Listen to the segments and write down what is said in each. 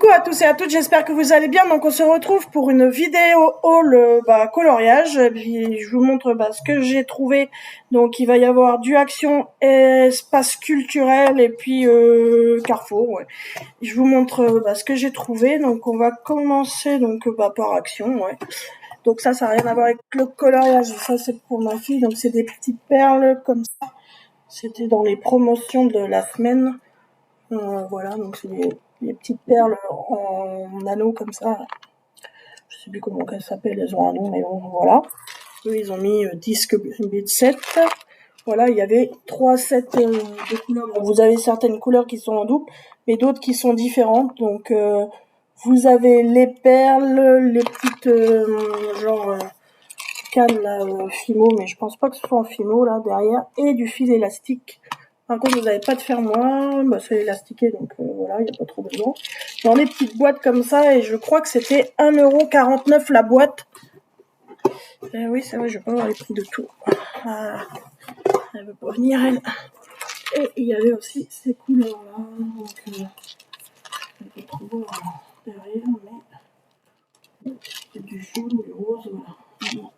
Coucou à tous et à toutes, j'espère que vous allez bien. Donc on se retrouve pour une vidéo haul coloriage. Et puis je vous montre ce que j'ai trouvé. Donc il va y avoir du Action, espace culturel et puis Carrefour. Ouais. Je vous montre ce que j'ai trouvé. Donc on va commencer par Action. Ouais. Donc ça n'a rien à voir avec le coloriage. Ça c'est pour ma fille. Donc c'est des petites perles comme ça. C'était dans les promotions de la semaine. Voilà, donc c'est des petites perles en anneaux comme ça. Je sais plus comment elles s'appellent, elles ont un nom, mais bon, voilà. Eux, ils ont mis disque bit 7. Voilà, il y avait 3 sets de couleurs. Donc, vous avez certaines couleurs qui sont en double, mais d'autres qui sont différentes. Donc, vous avez les perles, les petites, cannes là, fimo, mais je pense pas que ce soit en fimo là derrière, et du fil élastique. Par contre, vous n'avez pas de fermoir, c'est élastiqué, donc voilà, il n'y a pas trop besoin. Dans les petites boîtes comme ça, et je crois que c'était 1,49€ la boîte. Oui, c'est vrai, je vais pas avoir les prix de tout. Elle veut pas venir, elle. Et il y avait aussi ces couleurs-là, donc je peux trop voir derrière, mais c'est du jaune, du rose, voilà.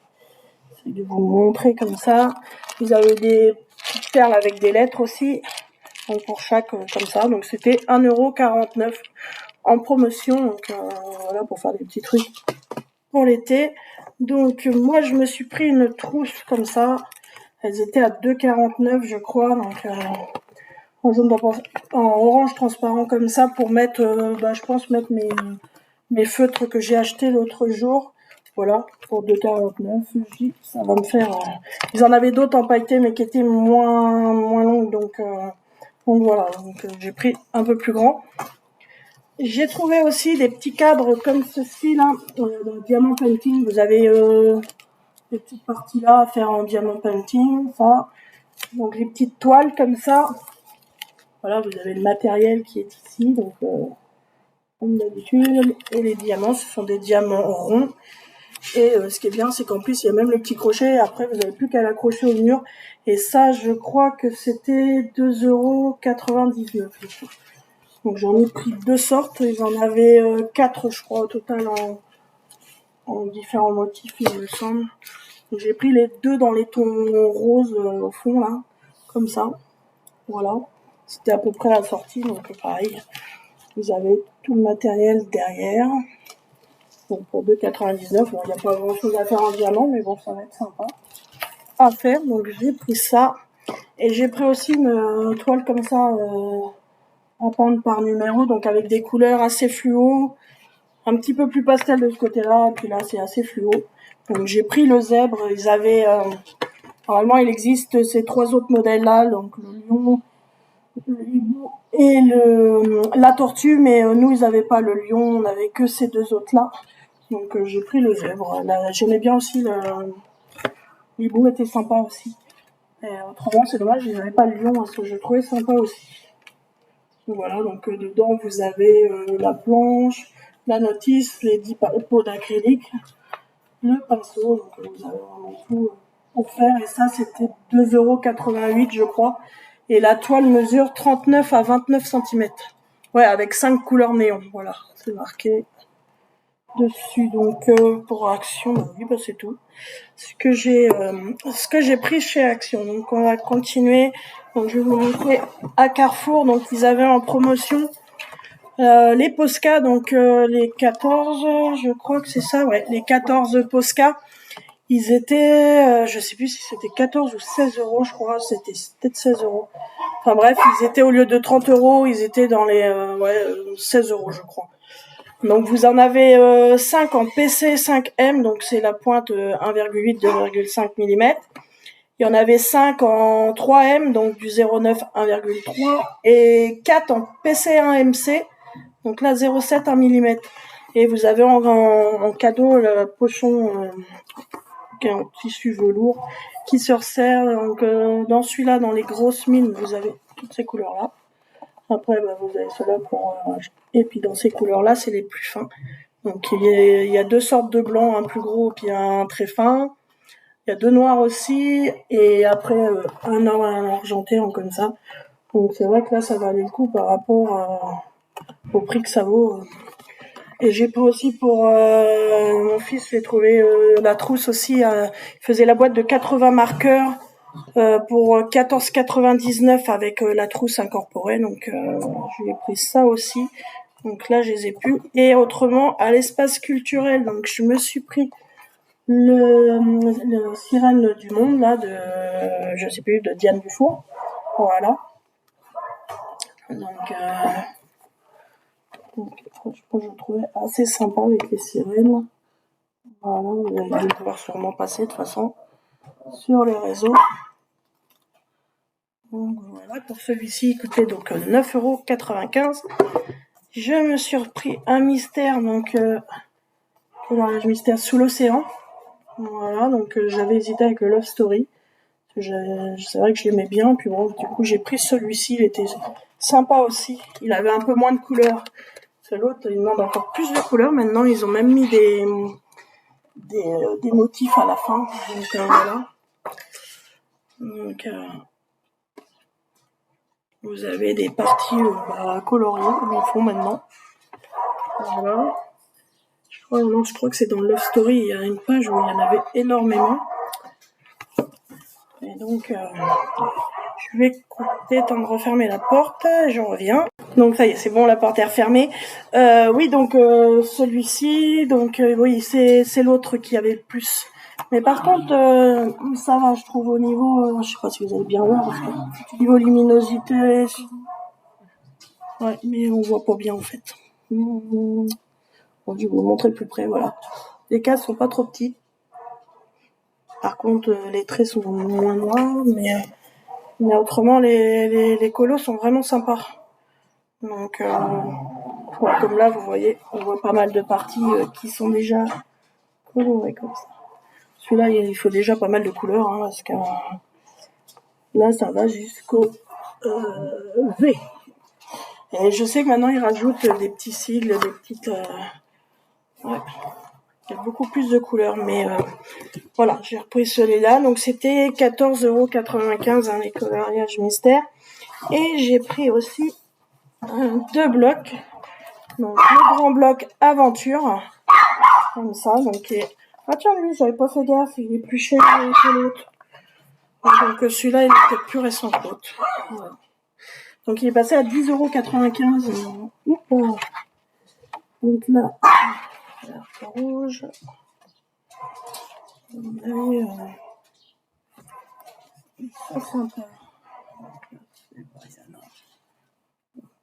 J'essaie de vous montrer comme ça. Vous avez des petites perles avec des lettres aussi. Donc pour chaque comme ça, donc c'était 1,49€ en promotion, donc voilà, pour faire des petits trucs pour l'été. Donc moi je me suis pris une trousse comme ça, elles étaient à 2,49€ je crois, donc en jaune en orange transparent comme ça pour mettre, je pense mettre mes feutres que j'ai achetés l'autre jour. Voilà, pour 2,49€, je dis, ça va me faire... Ils en avaient d'autres en pailleté, mais qui étaient moins longues, donc voilà, donc j'ai pris un peu plus grand. J'ai trouvé aussi des petits cadres comme ceci là, dans diamant painting. Vous avez des petites parties là à faire en diamant painting, ça. Donc les petites toiles comme ça. Voilà, vous avez le matériel qui est ici, donc comme d'habitude. Et les diamants, ce sont des diamants ronds. Et ce qui est bien, c'est qu'en plus, il y a même le petit crochet. Après, vous n'avez plus qu'à l'accrocher au mur. Et ça, je crois que c'était 2,99€. Donc j'en ai pris 2 sortes. Ils en avaient 4, je crois, au total, en différents motifs, il me semble. Donc j'ai pris les 2 dans les tons roses au fond, là. Comme ça. Voilà. C'était à peu près la sortie, donc pareil. Vous avez tout le matériel derrière. Donc pour 2,99€, bon, il n'y a pas grand chose à faire en diamant, mais bon, ça va être sympa à faire. Donc j'ai pris ça. Et j'ai pris aussi une toile comme ça, à peindre par numéro, donc avec des couleurs assez fluo, un petit peu plus pastel de ce côté-là, et puis là c'est assez fluo. Donc j'ai pris le zèbre, ils avaient, normalement il existe ces 3 autres modèles-là, donc le lion, le hibou et la tortue, mais nous ils n'avaient pas le lion, on n'avait que ces 2 autres-là. Donc j'ai pris le zèbre. Là, j'aimais bien aussi l'hibou, était sympa aussi. Et autrement c'est dommage, ils n'avaient pas le lion, parce que je trouvais sympa aussi. Voilà, donc dedans vous avez la planche, la notice, les 10 pots d'acrylique, le pinceau, donc vous avez vraiment tout pour faire. Et ça c'était 2,88€ je crois. Et la toile mesure 39 à 29 cm. Ouais, avec 5 couleurs néon, voilà, c'est marqué dessus. Donc pour Action, oui, c'est tout. Ce que j'ai pris chez Action. Donc on va continuer. Donc je vais vous montrer à Carrefour. Donc ils avaient en promotion les Posca, donc les 14, je crois que c'est ça, ouais, les 14 Posca. Ils étaient, je sais plus si c'était 14 ou 16€, je crois, c'était peut-être 16€. Enfin bref, ils étaient au lieu de 30€, ils étaient dans les 16€, je crois. Donc vous en avez 5 en PC 5M, donc c'est la pointe 1,8, 2,5 mm. Il y en avait 5 en 3M, donc du 0,9, 1,3. Et 4 en PC1MC, donc là 0,7, 1 mm. Et vous avez en cadeau le pochon qui est en tissu velours qui se resserre. Donc dans celui-là, dans les grosses mines, vous avez toutes ces couleurs-là. Après, vous avez ceux-là pour... et puis dans ces couleurs-là, c'est les plus fins. Donc il y a 2 sortes de blancs, un plus gros puis un très fin. Il y a 2 noirs aussi. Et après, un argenté en comme ça. Donc c'est vrai que là, ça valait le coup par rapport au prix que ça vaut. Et j'ai pris aussi pour mon fils, j'ai trouvé la trousse aussi. Il faisait la boîte de 80 marqueurs pour 14,99 avec la trousse incorporée. Donc je lui ai pris ça aussi. Donc là, je les ai plus. Et autrement, à l'espace culturel, donc je me suis pris le Sirène du Monde, là, je sais plus, de Diane Dufour. Voilà. Donc franchement, je le trouvais assez sympa avec les sirènes. Voilà, vous allez le pouvoir sûrement passer de toute façon sur les réseaux. Donc voilà, pour celui-ci, il coûtait donc 9,95 €. Je me suis repris un mystère, donc le mystère sous l'océan. Voilà, donc j'avais hésité avec le Love Story. C'est vrai que je l'aimais bien, puis bon, du coup j'ai pris celui-ci, il était sympa aussi. Il avait un peu moins de couleurs. C'est l'autre, il demande encore plus de couleurs. Maintenant, ils ont même mis des motifs à la fin. Donc voilà. Donc vous avez des parties coloriées comme ils font maintenant. Voilà. Je crois que c'est dans Love Story, il y a une page où il y en avait énormément. Et donc je vais compter temps de refermer la porte et je reviens. Donc ça y est, c'est bon, la porte est refermée. Oui, donc celui-ci, donc oui, c'est l'autre qui avait le plus. Mais par contre, ça va, je trouve au niveau, je sais pas si vous allez bien voir, parce que niveau luminosité, ouais, mais on voit pas bien en fait. Bon, je vais vous montrer de plus près, voilà. Les cases sont pas trop petites. Par contre, les traits sont moins noirs, mais autrement, les colos sont vraiment sympas. Donc, ouais, comme là, vous voyez, on voit pas mal de parties qui sont déjà colorées comme ça. Celui-là, il faut déjà pas mal de couleurs, hein, parce que là, ça va jusqu'au V. Et je sais que maintenant, ils rajoutent des petits sigles, des petites... ouais, il y a beaucoup plus de couleurs, mais voilà, j'ai repris celui-là. Donc, c'était 14,95 €, hein, les coloriages mystères. Et j'ai pris aussi 2 blocs. Donc, le grand bloc aventure, comme ça. Donc, ah tiens, lui, j'avais pas fait gaffe, il est plus cher que l'autre. Donc, celui-là, il est peut-être plus récent que l'autre. Voilà. Donc, il est passé à 10,95 €. Donc là, la rouge. Et, ça, sympa.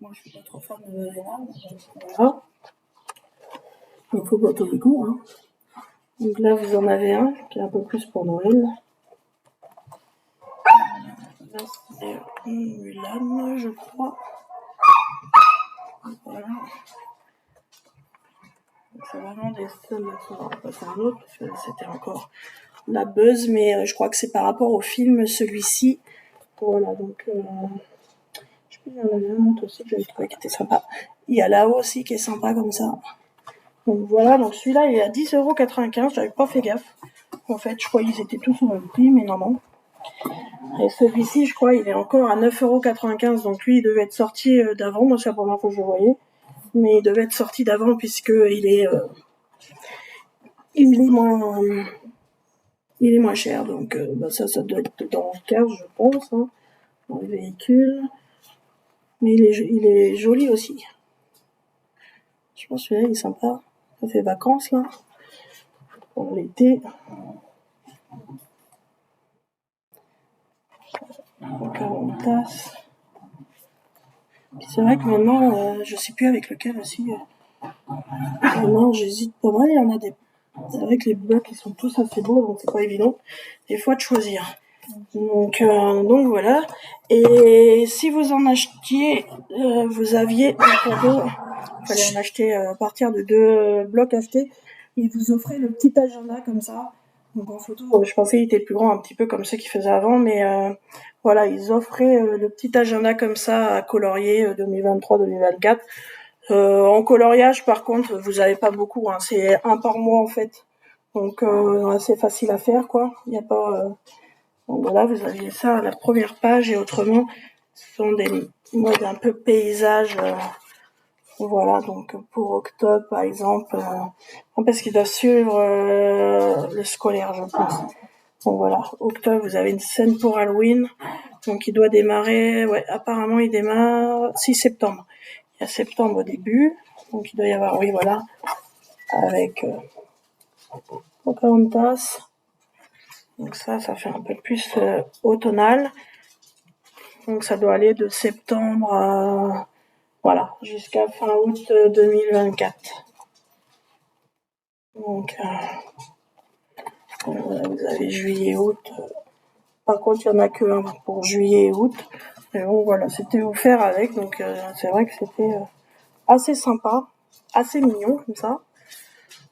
Moi, je suis pas trop fan de Valena. Voilà. Il faut pas tous les goûts, hein. Donc là, vous en avez un qui est un peu plus pour Noël. Là, c'est Mulan, je crois. Voilà. C'est vraiment des seuls. On va passer à un autre, parce que c'était encore la buzz, mais je crois que c'est par rapport au film, celui-ci. Voilà, donc je sais plus, il y en avait un autre aussi que j'avais trouvé qui était sympa. Il y a là-haut aussi qui est sympa comme ça. Donc voilà, donc celui-là il est à 10,95 €, j'avais pas fait gaffe. En fait, je crois qu'ils étaient tous au même prix, mais non. Et celui-ci, je crois, il est encore à 9,95 €, donc lui, il devait être sorti d'avant. Moi, c'est la première fois que je le voyais. Mais il devait être sorti d'avant puisque il est moins cher. Donc ça doit être dans le 15, je pense, hein, dans le véhicule. Mais il est joli aussi. Je pense que celui-là, il est sympa. Ça fait vacances, là, pour l'été. C'est vrai que maintenant, je sais plus avec lequel aussi. Maintenant, j'hésite pas mal. Il y en a des. C'est vrai que les blocs, ils sont tous assez beaux, donc c'est pas évident des fois de choisir. Donc voilà. Et si vous en achetiez, vous aviez un cadeau. Il fallait en acheter à partir de 2 blocs achetés. Ils vous offraient le petit agenda comme ça. Donc en photo, je pensais qu'il était plus grand, un petit peu comme ceux qu'ils faisaient avant, mais voilà, ils offraient le petit agenda comme ça à colorier 2023-2024. En coloriage, par contre, vous avez pas beaucoup, hein, c'est un par mois en fait. Donc assez facile à faire, quoi. Il n'y a pas. Donc voilà, vous aviez ça à la première page et autrement, ce sont des modes un peu paysage. Voilà, donc pour octobre par exemple, parce qu'ils doivent suivre le scolaire, je pense. Donc voilà, octobre, vous avez une scène pour Halloween, donc il doit démarrer, ouais, apparemment il démarre 6 septembre. Il y a septembre au début, donc il doit y avoir, oui voilà, avec Pocahontas. Donc ça fait un peu plus automnal. Donc ça doit aller de septembre à, voilà, jusqu'à fin août 2024. Donc vous avez juillet, août. Par contre, il y en a que un pour juillet et août. Mais bon, voilà, c'était offert avec. Donc c'est vrai que c'était assez sympa, assez mignon comme ça.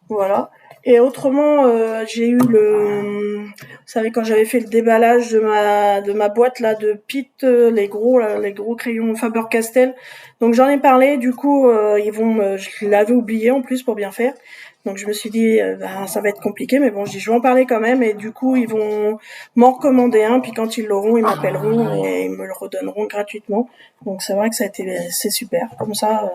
Voilà. Et autrement, j'ai eu vous savez, quand j'avais fait le déballage de ma boîte là de Pit, les gros crayons Faber-Castell. Donc j'en ai parlé. Du coup, je l'avais oublié en plus pour bien faire. Donc je me suis dit, ben, ça va être compliqué, mais bon, je dis, je vais en parler quand même. Et du coup, ils vont m'en recommander un. Puis quand ils l'auront, ils m'appelleront et ils me le redonneront gratuitement. Donc c'est vrai que c'est super. Comme ça,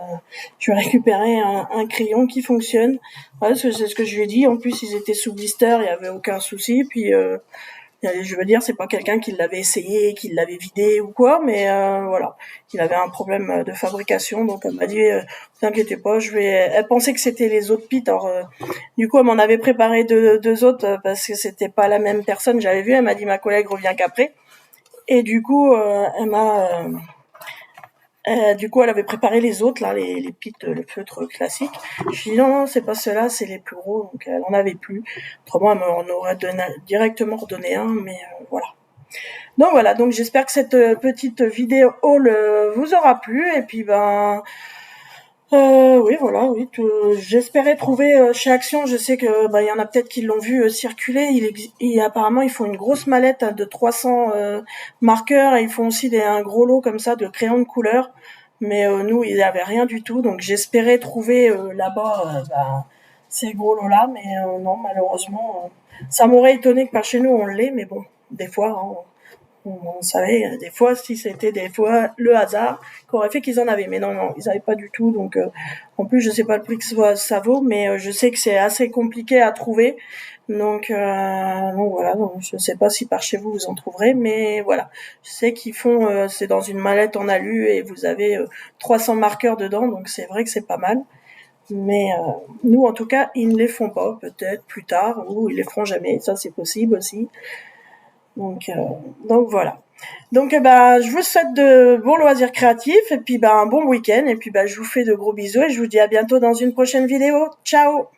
je vais récupérer un crayon qui fonctionne. Ouais, c'est ce que je lui ai dit. En plus, ils étaient sous blister, il y avait aucun souci. Puis, je veux dire, c'est pas quelqu'un qui l'avait essayé, qui l'avait vidé ou quoi, mais voilà, il avait un problème de fabrication. Donc, elle m'a dit, vous inquiétez pas, je vais. Elle pensait que c'était les autres pits. Alors, du coup, elle m'en avait préparé deux autres parce que c'était pas la même personne. J'avais vu. Elle m'a dit, ma collègue revient qu'après. Et du coup, elle avait préparé les autres, là, les pits, le feutre classique. Je dis non, c'est pas ceux-là, c'est les plus gros, donc elle en avait plus. Autrement, elle m'en aurait directement redonné un, mais voilà. Donc voilà, donc j'espère que cette petite vidéo haul vous aura plu, et puis ben, oui, voilà, oui. J'espérais trouver chez Action. Je sais que bah il y en a peut-être qui l'ont vu circuler. Apparemment ils font une grosse mallette de 300 marqueurs et ils font aussi un gros lot comme ça de crayons de couleur. Mais nous il n'y avait rien du tout. Donc j'espérais trouver là-bas ces gros lots-là, mais non malheureusement ça m'aurait étonné que par chez nous on l'ait. Mais bon, des fois hein, on savait des fois si c'était des fois le hasard qui aurait fait qu'ils en avaient, mais non, ils n'avaient pas du tout. Donc en plus je sais pas le prix que ça vaut, mais je sais que c'est assez compliqué à trouver. Donc voilà, donc je sais pas si par chez vous vous en trouverez, mais voilà, je sais qu'ils font, c'est dans une mallette en alu et vous avez 300 marqueurs dedans, donc c'est vrai que c'est pas mal. Mais nous en tout cas ils ne les font pas, peut-être plus tard ou ils les feront jamais, ça c'est possible aussi. Donc, euh, donc voilà. Donc bah, je vous souhaite de bons loisirs créatifs et puis bah, un bon week-end et puis bah, je vous fais de gros bisous et je vous dis à bientôt dans une prochaine vidéo. Ciao!